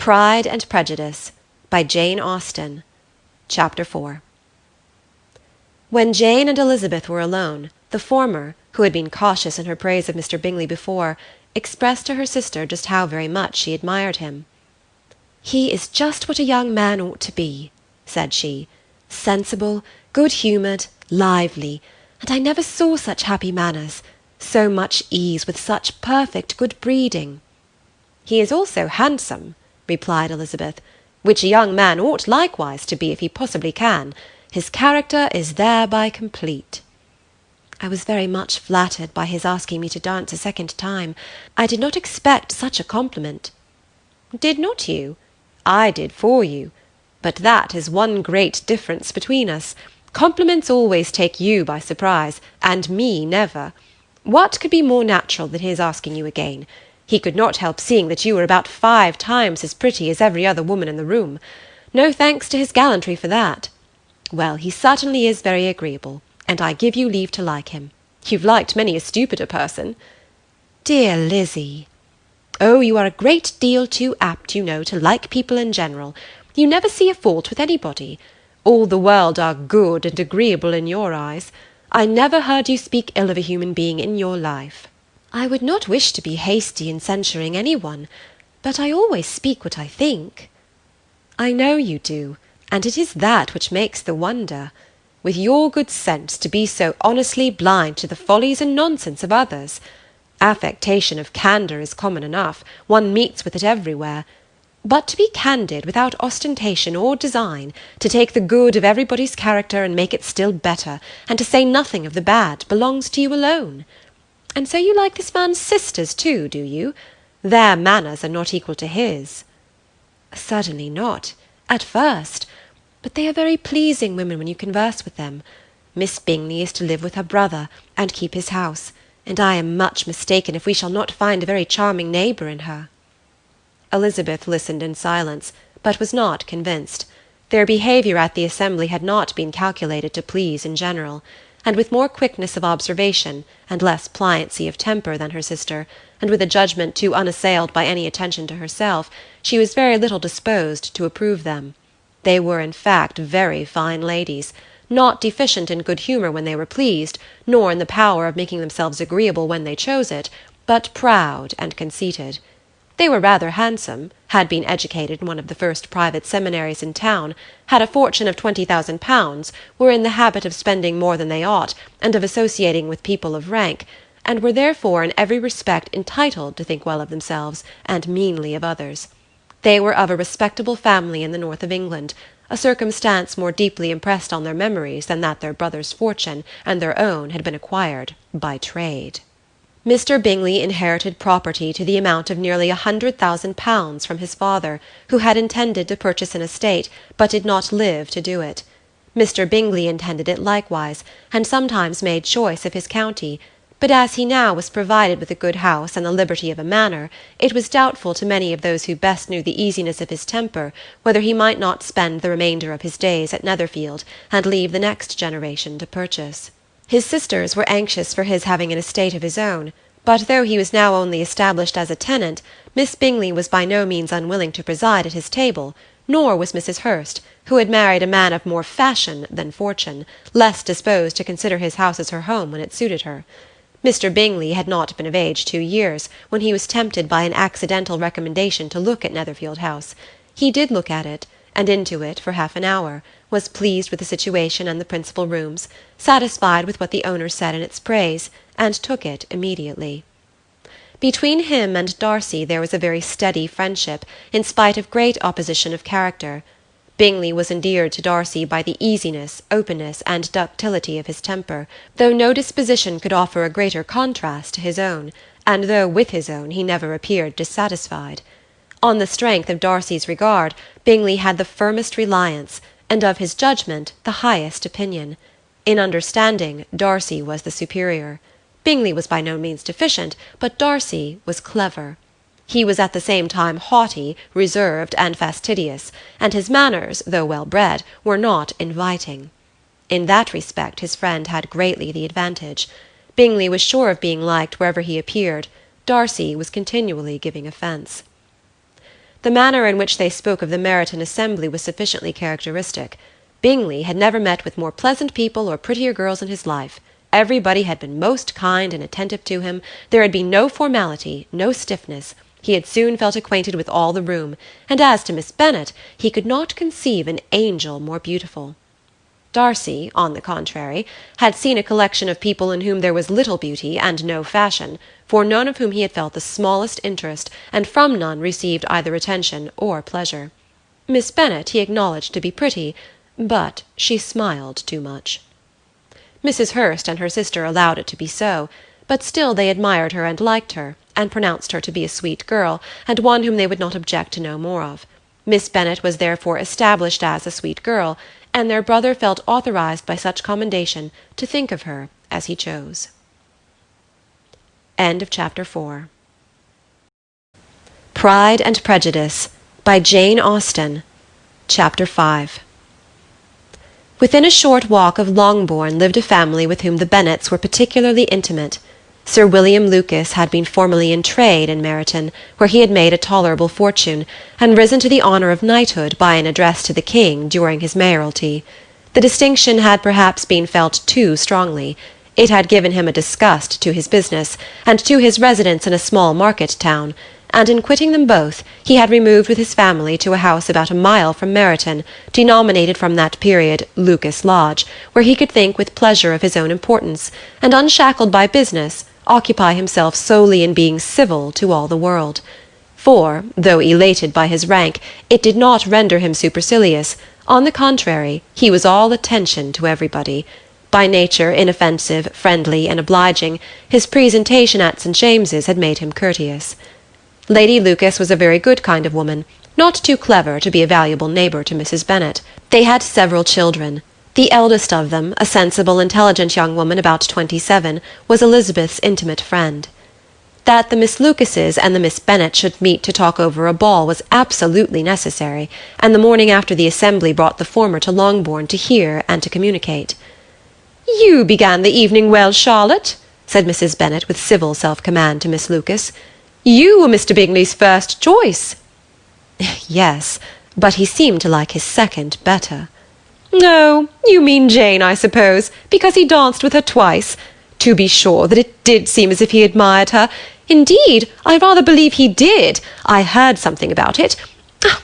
Pride and Prejudice by Jane Austen. Chapter 4. When Jane and Elizabeth were alone, the former, who had been cautious in her praise of Mr. Bingley before, expressed to her sister just how very much she admired him. "He is just what a young man ought to be," said she, "sensible, good-humoured, lively, and I never saw such happy manners, so much ease, with such perfect good breeding." "He is also handsome," replied Elizabeth, "which a young man ought likewise to be if he possibly can. His character is thereby complete." "I was very much flattered by his asking me to dance a second time. I did not expect such a compliment." "Did not you? I did for you. But that is one great difference between us. Compliments always take you by surprise, and me never. What could be more natural than his asking you again? He could not help seeing that you were about 5 times as pretty as every other woman in the room. No thanks to his gallantry for that. Well, he certainly is very agreeable, and I give you leave to like him. You've liked many a stupider person." "Dear Lizzy!" "Oh, you are a great deal too apt, you know, to like people in general. You never see a fault with anybody. All the world are good and agreeable in your eyes. I never heard you speak ill of a human being in your life." "I would not wish to be hasty in censuring any one, but I always speak what I think." "I know you do, and it is that which makes the wonder. With your good sense to be so honestly blind to the follies and nonsense of others. Affectation of candour is common enough, one meets with it everywhere. But to be candid without ostentation or design, to take the good of everybody's character and make it still better, and to say nothing of the bad, belongs to you alone. And so you like this man's sisters too, do you? Their manners are not equal to his." "Certainly not, at first, but they are very pleasing women when you converse with them. Miss Bingley is to live with her brother, and keep his house, and I am much mistaken if we shall not find a very charming neighbour in her." Elizabeth listened in silence, but was not convinced. Their behaviour at the assembly had not been calculated to please in general, and with more quickness of observation, and less pliancy of temper than her sister, and with a judgment too unassailed by any attention to herself, she was very little disposed to approve them. They were in fact very fine ladies, not deficient in good humour when they were pleased, nor in the power of making themselves agreeable when they chose it, but proud and conceited. They were rather handsome, had been educated in one of the first private seminaries in town, had a fortune of £20,000, were in the habit of spending more than they ought, and of associating with people of rank, and were therefore in every respect entitled to think well of themselves, and meanly of others. They were of a respectable family in the north of England, a circumstance more deeply impressed on their memories than that their brother's fortune and their own had been acquired by trade. Mr. Bingley inherited property to the amount of nearly £100,000 from his father, who had intended to purchase an estate, but did not live to do it. Mr. Bingley intended it likewise, and sometimes made choice of his county, but as he now was provided with a good house and the liberty of a manor, it was doubtful to many of those who best knew the easiness of his temper whether he might not spend the remainder of his days at Netherfield, and leave the next generation to purchase. His sisters were anxious for his having an estate of his own, but though he was now only established as a tenant, Miss Bingley was by no means unwilling to preside at his table, nor was Mrs. Hurst, who had married a man of more fashion than fortune, less disposed to consider his house as her home when it suited her. Mr. Bingley had not been of age 2 years, when he was tempted by an accidental recommendation to look at Netherfield House. He did look at it, and into it for half an hour, was pleased with the situation and the principal rooms, satisfied with what the owner said in its praise, and took it immediately. Between him and Darcy there was a very steady friendship, in spite of great opposition of character. Bingley was endeared to Darcy by the easiness, openness, and ductility of his temper, though no disposition could offer a greater contrast to his own, and though with his own he never appeared dissatisfied. On the strength of Darcy's regard, Bingley had the firmest reliance, and of his judgment the highest opinion. In understanding, Darcy was the superior. Bingley was by no means deficient, but Darcy was clever. He was at the same time haughty, reserved, and fastidious, and his manners, though well bred, were not inviting. In that respect his friend had greatly the advantage. Bingley was sure of being liked wherever he appeared. Darcy was continually giving offence. The manner in which they spoke of the Meryton assembly was sufficiently characteristic. Bingley had never met with more pleasant people or prettier girls in his life. Everybody had been most kind and attentive to him. There had been no formality, no stiffness. He had soon felt acquainted with all the room, and as to Miss Bennet, he could not conceive an angel more beautiful. Darcy, on the contrary, had seen a collection of people in whom there was little beauty and no fashion, for none of whom he had felt the smallest interest, and from none received either attention or pleasure. Miss Bennet he acknowledged to be pretty, but she smiled too much. Mrs. Hurst and her sister allowed it to be so, but still they admired her and liked her, and pronounced her to be a sweet girl, and one whom they would not object to know more of. Miss Bennet was therefore established as a sweet girl, and their brother felt authorized by such commendation to think of her as he chose. End of chapter 4. Pride and Prejudice by Jane Austen. Chapter 5. Within a short walk of Longbourn lived a family with whom the Bennets were particularly intimate. Sir William Lucas had been formerly in trade in Meryton, where he had made a tolerable fortune, and risen to the honour of knighthood by an address to the king during his mayoralty. The distinction had perhaps been felt too strongly. It had given him a disgust to his business, and to his residence in a small market town, and in quitting them both he had removed with his family to a house about a mile from Meryton, denominated from that period Lucas Lodge, where he could think with pleasure of his own importance, and, unshackled by business, occupy himself solely in being civil to all the world. For, though elated by his rank, it did not render him supercilious. On the contrary, he was all attention to everybody. By nature inoffensive, friendly, and obliging, his presentation at St. James's had made him courteous. Lady Lucas was a very good kind of woman, not too clever to be a valuable neighbour to Mrs. Bennet. They had several children. The eldest of them, a sensible, intelligent young woman about 27, was Elizabeth's intimate friend. That the Miss Lucases and the Miss Bennet should meet to talk over a ball was absolutely necessary, and the morning after the assembly brought the former to Longbourn to hear and to communicate. "You began the evening well, Charlotte," said Mrs. Bennet with civil self-command to Miss Lucas. "You were Mr. Bingley's first choice." "Yes, but he seemed to like his second better." "Oh, you mean Jane, I suppose, because he danced with her twice. To be sure that it did seem as if he admired her. Indeed, I rather believe he did. I heard something about it,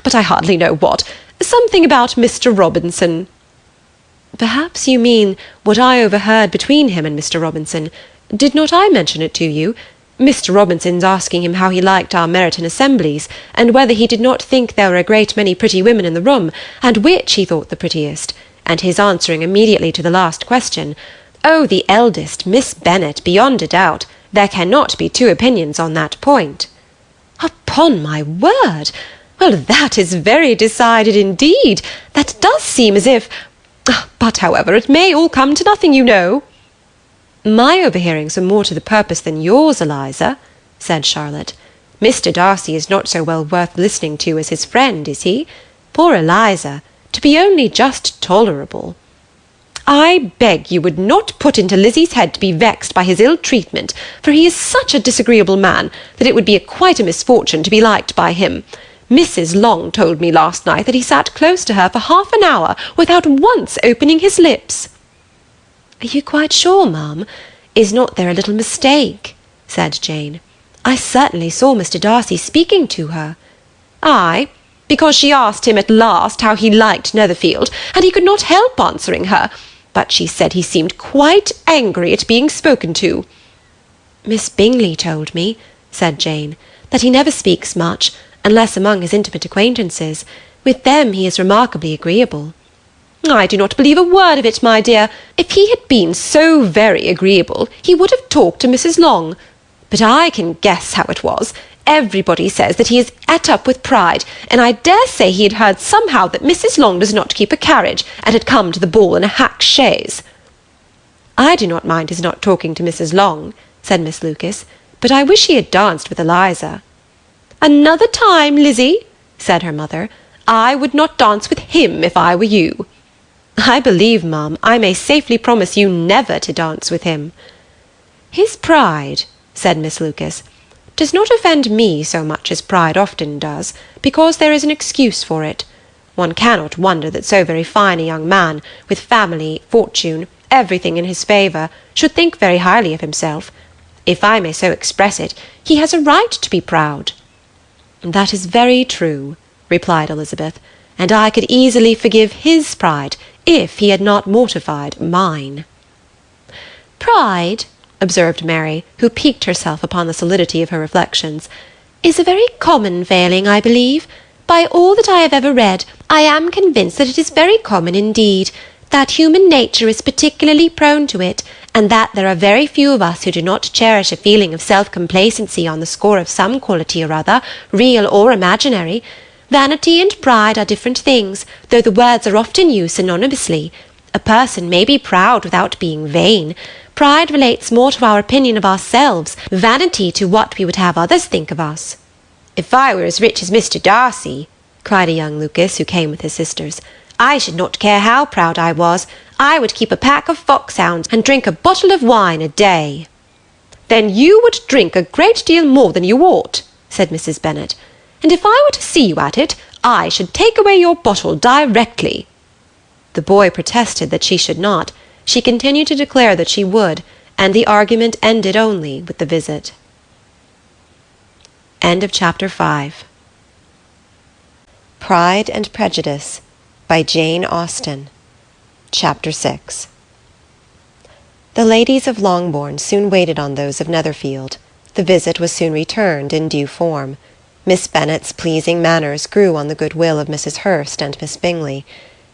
but I hardly know what. Something about Mr. Robinson." "Perhaps you mean what I overheard between him and Mr. Robinson. Did not I mention it to you? Mr. Robinson's asking him how he liked our Meryton assemblies, and whether he did not think there were a great many pretty women in the room, and which he thought the prettiest, and his answering immediately to the last question, 'Oh, the eldest, Miss Bennet, beyond a doubt. There cannot be two opinions on that point.'" "Upon my word! Well, that is very decided indeed. That does seem as if... But, however, it may all come to nothing, you know." "My overhearings are more to the purpose than yours, Eliza," said Charlotte. "Mr. Darcy is not so well worth listening to as his friend, is he? Poor Eliza, to be only just tolerable." "I beg you would not put into Lizzie's head to be vexed by his ill treatment, for he is such a disagreeable man that it would be quite a misfortune to be liked by him. Mrs. Long told me last night that he sat close to her for half an hour without once opening his lips." "Are you quite sure, ma'am? Is not there a little mistake?" said Jane. "I certainly saw Mr. Darcy speaking to her." "Ay, because she asked him at last how he liked Netherfield, and he could not help answering her, but she said he seemed quite angry at being spoken to." "Miss Bingley told me," said Jane, "that he never speaks much, unless among his intimate acquaintances. With them he is remarkably agreeable." "I do not believe a word of it, my dear. If he had been so very agreeable, he would have talked to Mrs. Long. But I can guess how it was. Everybody says that he is et up with pride, and I dare say he had heard somehow that Mrs. Long does not keep a carriage, and had come to the ball in a hack chaise." "I do not mind his not talking to Mrs. Long," said Miss Lucas, "but I wish he had danced with Eliza." "Another time, Lizzie," said her mother, "I would not dance with him if I were you." "I believe, ma'am, I may safely promise you never to dance with him." "His pride," said Miss Lucas, "does not offend me so much as pride often does, because there is an excuse for it. One cannot wonder that so very fine a young man, with family, fortune, everything in his favour, should think very highly of himself. If I may so express it, he has a right to be proud." "That is very true," replied Elizabeth, "and I could easily forgive his pride if he had not mortified mine." "Pride," observed Mary, who piqued herself upon the solidity of her reflections, "is a very common failing, I believe. By all that I have ever read, I am convinced that it is very common indeed, that human nature is particularly prone to it, and that there are very few of us who do not cherish a feeling of self-complacency on the score of some quality or other, real or imaginary. Vanity and pride are different things, though the words are often used synonymously. A person may be proud without being vain. Pride relates more to our opinion of ourselves, vanity to what we would have others think of us." "If I were as rich as Mr. Darcy," cried a young Lucas who came with his sisters, "I should not care how proud I was. I would keep a pack of foxhounds and drink a bottle of wine a day." "Then you would drink a great deal more than you ought," said Mrs. Bennet, "and if I were to see you at it, I should take away your bottle directly." The boy protested that she should not. She continued to declare that she would, and the argument ended only with the visit. End of chapter 5. Pride and Prejudice by Jane Austen. Chapter 6. The ladies of Longbourn soon waited on those of Netherfield. The visit was soon returned in due form. Miss Bennet's pleasing manners grew on the good will of Mrs. Hurst and Miss Bingley,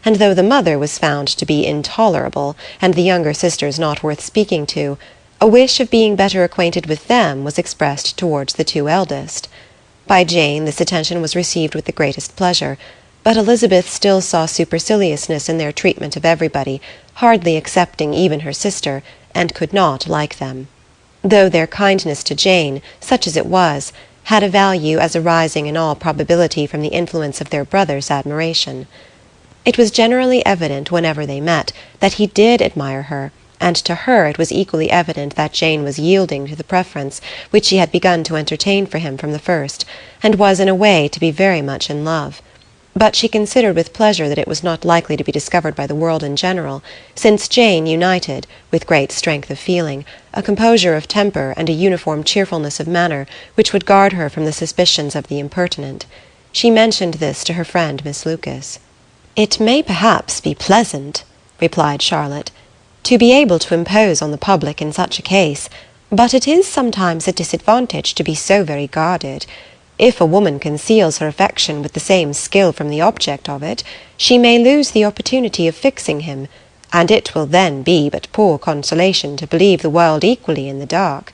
and though the mother was found to be intolerable, and the younger sisters not worth speaking to, a wish of being better acquainted with them was expressed towards the two eldest. By Jane this attention was received with the greatest pleasure, but Elizabeth still saw superciliousness in their treatment of everybody, hardly excepting even her sister, and could not like them. Though their kindness to Jane, such as it was, had a value as arising in all probability from the influence of their brother's admiration. It was generally evident, whenever they met, that he did admire her, and to her it was equally evident that Jane was yielding to the preference which she had begun to entertain for him from the first, and was in a way to be very much in love. But she considered with pleasure that it was not likely to be discovered by the world in general, since Jane united, with great strength of feeling, a composure of temper and a uniform cheerfulness of manner which would guard her from the suspicions of the impertinent. She mentioned this to her friend Miss Lucas. "It may perhaps be pleasant," replied Charlotte, "to be able to impose on the public in such a case, but it is sometimes a disadvantage to be so very guarded. If a woman conceals her affection with the same skill from the object of it, she may lose the opportunity of fixing him, and it will then be but poor consolation to believe the world equally in the dark.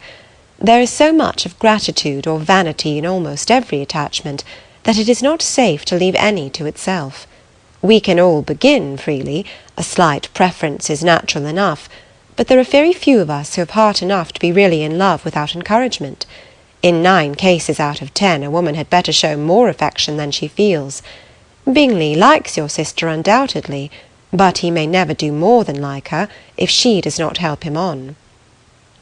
There is so much of gratitude or vanity in almost every attachment, that it is not safe to leave any to itself. We can all begin freely, a slight preference is natural enough, but there are very few of us who have heart enough to be really in love without encouragement. In 9 cases out of 10 a woman had better show more affection than she feels. Bingley likes your sister undoubtedly, but he may never do more than like her, if she does not help him on."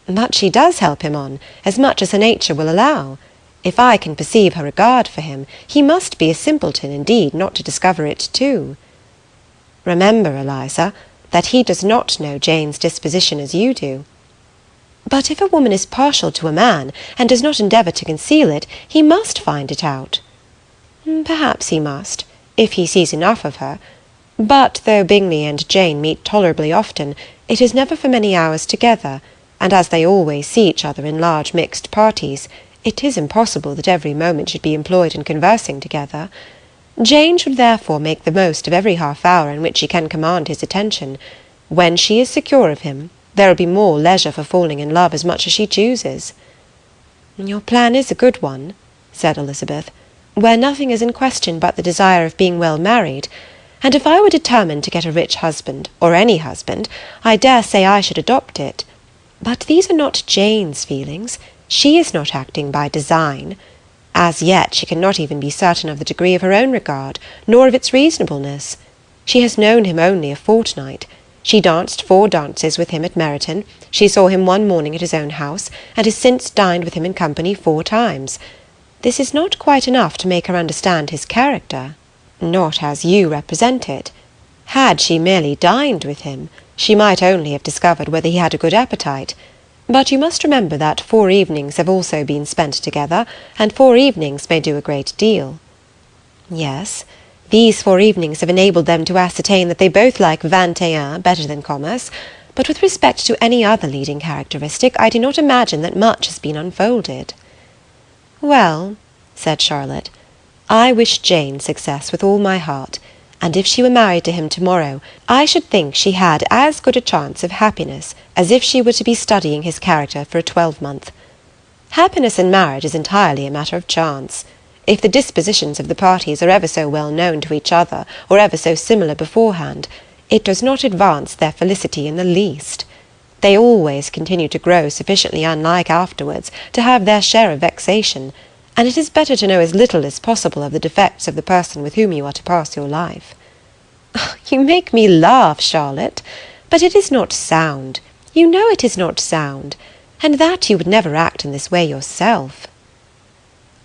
"But she does help him on, as much as her nature will allow. If I can perceive her regard for him, he must be a simpleton indeed not to discover it too." "Remember, Eliza, that he does not know Jane's disposition as you do." "But if a woman is partial to a man, and does not endeavour to conceal it, he must find it out." "Perhaps he must, if he sees enough of her. But though Bingley and Jane meet tolerably often, it is never for many hours together, and as they always see each other in large mixed parties, it is impossible that every moment should be employed in conversing together. Jane should therefore make the most of every half-hour in which she can command his attention. When she is secure of him, there will be more leisure for falling in love as much as she chooses." "Your plan is a good one," said Elizabeth, "where nothing is in question but the desire of being well married, and if I were determined to get a rich husband, or any husband, I dare say I should adopt it. But these are not Jane's feelings. She is not acting by design. As yet she cannot even be certain of the degree of her own regard, nor of its reasonableness. She has known him only a fortnight. She danced 4 dances with him at Meryton. She saw him one morning at his own house, and has since dined with him in company 4 times. this is not quite enough to make her understand his character, not as you represent it. Had she merely dined with him, she might only have discovered whether he had a good appetite. But you must remember that 4 evenings have also been spent together, and 4 evenings may do a great deal. Yes, these 4 evenings have enabled them to ascertain that they both like 21 better than commerce, but with respect to any other leading characteristic, I do not imagine that much has been unfolded. Well, said Charlotte, I wish Jane success with all my heart, and if she were married to him to-morrow, I should think she had as good a chance of happiness as if she were to be studying his character for a 12-month. Happiness in marriage is entirely a matter of chance. If the dispositions of the parties are ever so well known to each other, or ever so similar beforehand, it does not advance their felicity in the least. They always continue to grow sufficiently unlike afterwards to have their share of vexation, and it is better to know as little as possible of the defects of the person with whom you are to pass your life. You make me laugh, Charlotte, but it is not sound. You know it is not sound, and that you would never act in this way yourself.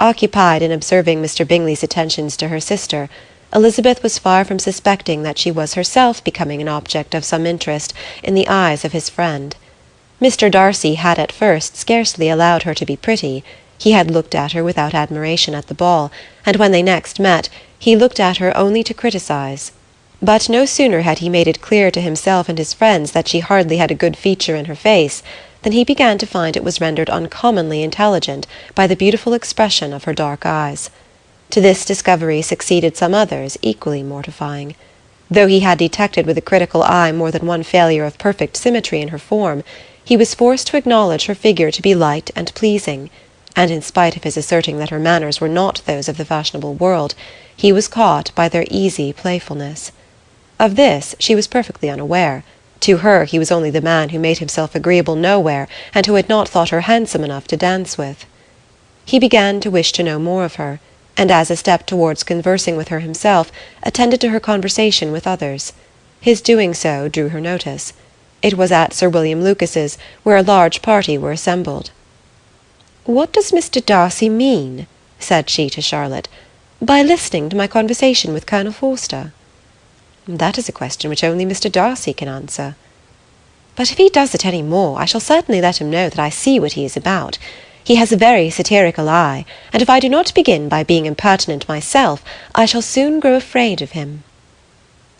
Occupied in observing Mr. Bingley's attentions to her sister, Elizabeth was far from suspecting that she was herself becoming an object of some interest in the eyes of his friend. Mr. Darcy had at first scarcely allowed her to be pretty. He had looked at her without admiration at the ball, and when they next met, he looked at her only to criticize. But no sooner had he made it clear to himself and his friends that she hardly had a good feature in her face, than he began to find it was rendered uncommonly intelligent by the beautiful expression of her dark eyes. To this discovery succeeded some others equally mortifying. Though he had detected with a critical eye more than one failure of perfect symmetry in her form, he was forced to acknowledge her figure to be light and pleasing, and in spite of his asserting that her manners were not those of the fashionable world, he was caught by their easy playfulness. Of this she was perfectly unaware. To her he was only the man who made himself agreeable nowhere, and who had not thought her handsome enough to dance with. He began to wish to know more of her, and as a step towards conversing with her himself, attended to her conversation with others. His doing so drew her notice. It was at Sir William Lucas's, where a large party were assembled. "What does Mr. Darcy mean," said she to Charlotte, "by listening to my conversation with Colonel Forster?" "That is a question which only Mr. Darcy can answer." "But if he does it any more, I shall certainly let him know that I see what he is about. He has a very satirical eye, and if I do not begin by being impertinent myself, I shall soon grow afraid of him."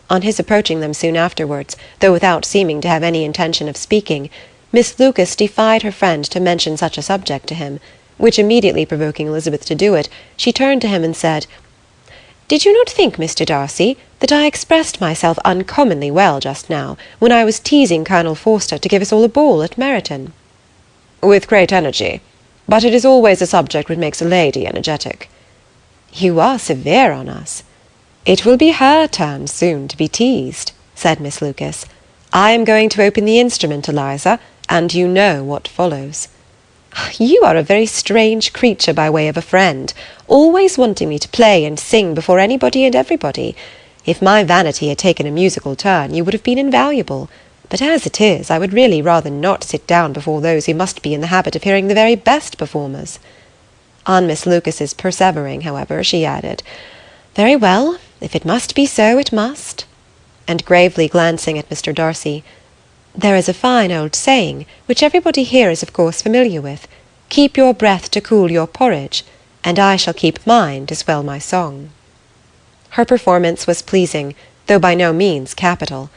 On his approaching them soon afterwards, though without seeming to have any intention of speaking, Miss Lucas defied her friend to mention such a subject to him, which immediately provoking Elizabeth to do it, she turned to him and said, "Did you not think, Mr. Darcy, that I expressed myself uncommonly well just now, when I was teasing Colonel Forster to give us all a ball at Meryton?" "With great energy. But it is always a subject which makes a lady energetic." "You are severe on us." "It will be her turn soon to be teased," said Miss Lucas. "I am going to open the instrument, Eliza, and you know what follows." "You are a very strange creature by way of a friend, always wanting me to play and sing before anybody and everybody. If my vanity had taken a musical turn, you would have been invaluable. But as it is, I would really rather not sit down before those who must be in the habit of hearing the very best performers." On Miss Lucas's persevering, however, she added, "Very well, if it must be so, it must." And gravely glancing at Mr. Darcy, "There is a fine old saying, which everybody here is of course familiar with, 'Keep your breath to cool your porridge,' and I shall keep mine to swell my song." Her performance was pleasing, though by no means capital.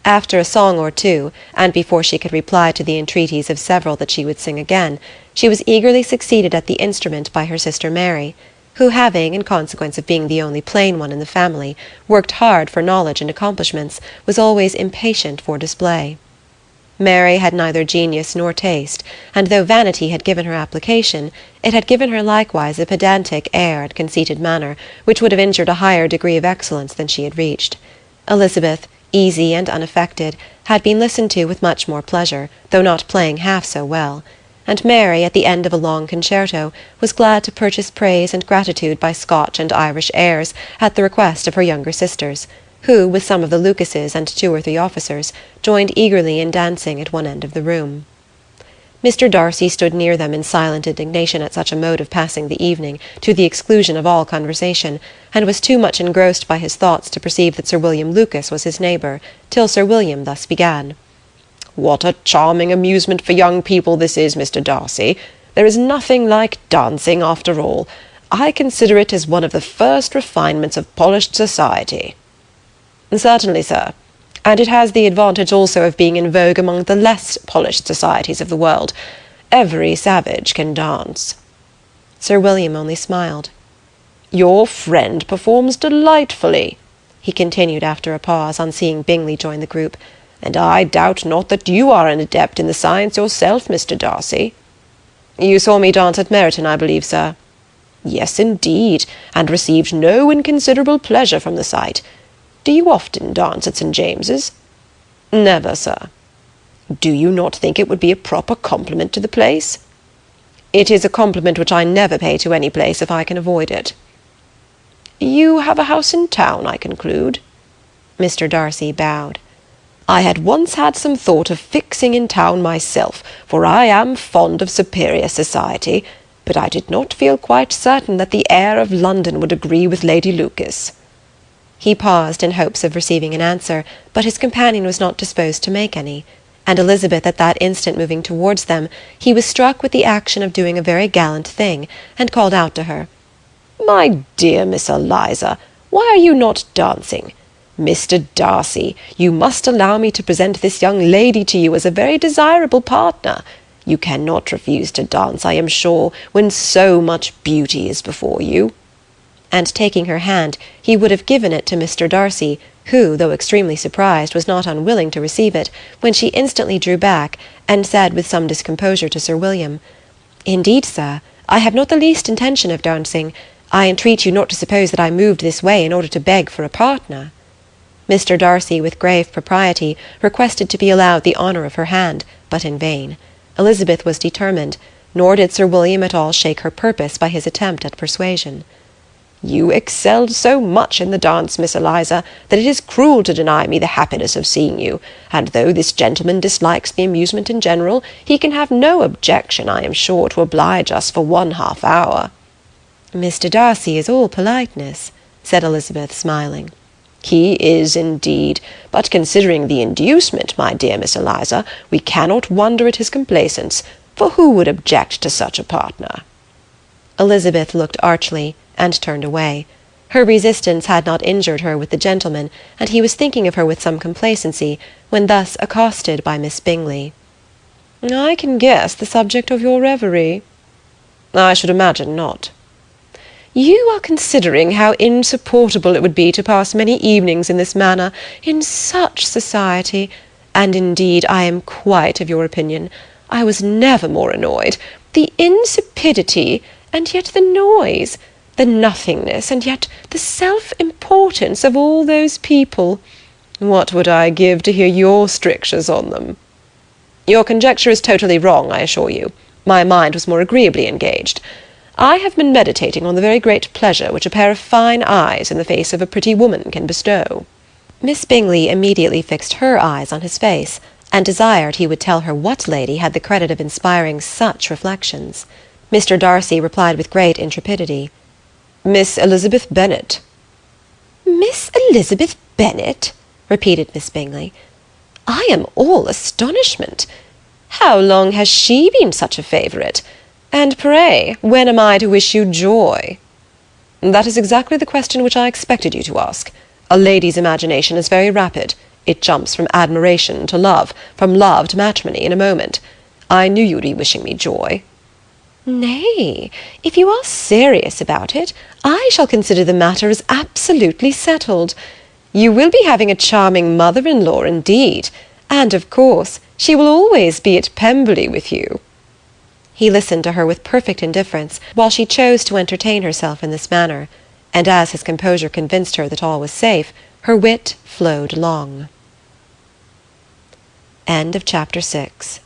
After a song or two, and before she could reply to the entreaties of several that she would sing again, she was eagerly succeeded at the instrument by her sister Mary, who having, in consequence of being the only plain one in the family, worked hard for knowledge and accomplishments, was always impatient for display. Mary had neither genius nor taste, and though vanity had given her application, it had given her likewise a pedantic air and conceited manner, which would have injured a higher degree of excellence than she had reached. Elizabeth, easy and unaffected, had been listened to with much more pleasure, though not playing half so well, and Mary, at the end of a long concerto, was glad to purchase praise and gratitude by Scotch and Irish airs at the request of her younger sisters, who, with some of the Lucases and 2 or 3 officers, joined eagerly in dancing at one end of the room. Mr. Darcy stood near them in silent indignation at such a mode of passing the evening, to the exclusion of all conversation, and was too much engrossed by his thoughts to perceive that Sir William Lucas was his neighbour, till Sir William thus began. "What a charming amusement for young people this is, Mr. Darcy! There is nothing like dancing, after all. I consider it as one of the first refinements of polished society." "Certainly, sir. And it has the advantage also of being in vogue among the less polished societies of the world. Every savage can dance." Sir William only smiled. "Your friend performs delightfully," he continued after a pause, on seeing Bingley join the group, "and I doubt not that you are an adept in the science yourself, Mr. Darcy." "You saw me dance at Meryton, I believe, sir?" "Yes, indeed, and received no inconsiderable pleasure from the sight. Do you often dance at St. James's?" "Never, sir." "Do you not think it would be a proper compliment to the place?" "It is a compliment which I never pay to any place if I can avoid it." "You have a house in town, I conclude?" Mr. Darcy bowed. "I had once had some thought of fixing in town myself, for I am fond of superior society, but I did not feel quite certain that the air of London would agree with Lady Lucas." He paused in hopes of receiving an answer, but his companion was not disposed to make any, and Elizabeth at that instant moving towards them, he was struck with the action of doing a very gallant thing, and called out to her, "My dear Miss Eliza, why are you not dancing? Mr. Darcy, you must allow me to present this young lady to you as a very desirable partner. You cannot refuse to dance, I am sure, when so much beauty is before you." And taking her hand, he would have given it to Mr. Darcy, who, though extremely surprised, was not unwilling to receive it, when she instantly drew back, and said with some discomposure to Sir William, "Indeed, sir, I have not the least intention of dancing. I entreat you not to suppose that I moved this way in order to beg for a partner." Mr. Darcy, with grave propriety, requested to be allowed the honour of her hand, but in vain. Elizabeth was determined, nor did Sir William at all shake her purpose by his attempt at persuasion. "You excelled so much in the dance, Miss Eliza, that it is cruel to deny me the happiness of seeing you, and though this gentleman dislikes the amusement in general, he can have no objection, I am sure, to oblige us for 1/2 hour." "Mr. Darcy is all politeness," said Elizabeth, smiling. "He is, indeed, but considering the inducement, my dear Miss Eliza, we cannot wonder at his complaisance, for who would object to such a partner?" Elizabeth looked archly, and turned away. Her resistance had not injured her with the gentleman, and he was thinking of her with some complacency, when thus accosted by Miss Bingley. "I can guess the subject of your reverie." "I should imagine not." "You are considering how insupportable it would be to pass many evenings in this manner, in such society, and indeed I am quite of your opinion. I was never more annoyed. The insipidity, and yet the noise, the nothingness, and yet the self-importance of all those people. What would I give to hear your strictures on them?" "Your conjecture is totally wrong, I assure you. My mind was more agreeably engaged. I have been meditating on the very great pleasure which a pair of fine eyes in the face of a pretty woman can bestow." Miss Bingley immediately fixed her eyes on his face, and desired he would tell her what lady had the credit of inspiring such reflections. Mr. Darcy replied with great intrepidity, "Miss Elizabeth Bennet." "Miss Elizabeth Bennet?" repeated Miss Bingley. "I am all astonishment. How long has she been such a favourite? And pray, when am I to wish you joy?" "That is exactly the question which I expected you to ask. A lady's imagination is very rapid. It jumps from admiration to love, from love to matrimony, in a moment. I knew you would be wishing me joy." "Nay, if you are serious about it, I shall consider the matter as absolutely settled. You will be having a charming mother-in-law indeed, and of course she will always be at Pemberley with you." He listened to her with perfect indifference, while she chose to entertain herself in this manner, and as his composure convinced her that all was safe, her wit flowed along. End of chapter 6.